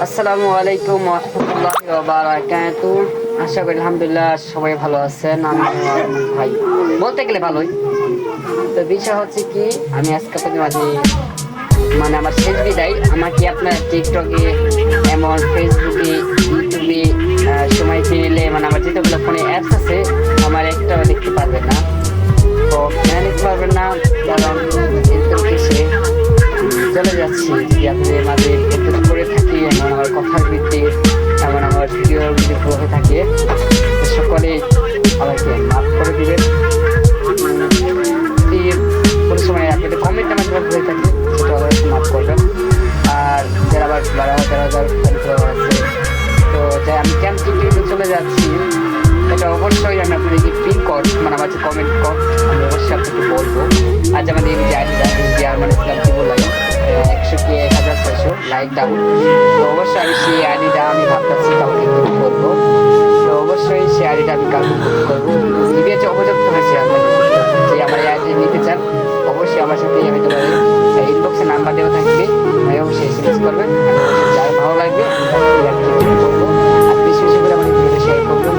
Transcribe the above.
আসসালামু আলাইকুম ওয়া রাহমাতুল্লাহি ওয়া বারাকাতুহু। আশা করি আলহামদুলিল্লাহ সবাই ভালো আছেন। আমি ভাই বলতে গেলে ভালোই। তো বিষয় হচ্ছে কি, আমি আজকে আপনাদের মাঝে মানে আমার শেষ বিদায়। আমাকে আপনার টিকটকে এমন ফেসবুকে ইউটিউবে সময় পেলে মানে আমার যেতগুলো ফোনে অ্যাপস আছে আমার একটাও দেখতে পারবেন না। তো কেন দেখতে পারবেন না? কারণ এরকম এসে চলে যাচ্ছি। যদি আপনাদের মাঝে এতটুকু করে থাকি, এমন আমার কথার ভিত্তি, এমন আমার ভিডিও যদি হয়ে থাকে, তো সকলে আমাকে মাফ করে দিবেন। যদি কোনো সময় আপনাদের কমেন্ট আমার জবাব হয়ে থাকে, সেটা আবার একটু মাফ করবেন। আর যারা আবার যারা আছে, তো যাই আমি কেন টিকটকে চলে যাচ্ছি, এটা অবশ্যই আমি আপনাদেরকে পিন কোড মানে আমার যে কমেন্ট কোড আমি অবশ্যই আপনাকে বলবো। আজ আমাদের এই যে মানে ইসলাম কি বললাম 100 লাইক ডাউন। তো অবশ্যই আমি সেই আইডিটা আমি ভাবতেছি কাউকে গিফট করবো। তো অবশ্যই সেই আইডিটা আমি কাউকে গিফট করবো। নিবে যে অপযুক্ত হয়েছে যে আমার এই আইডি নিতে চান, অবশ্যই আমার সাথে আমি তোমার ইনবক্সে নাম্বার দেওয়া থাকবে, অবশ্যই এসএমএস করবেন। যার ভালো লাগবে আমি তাকে করবো। আর বেশি বেশি করে আমার ভিডিওটা শেয়ার করবেন।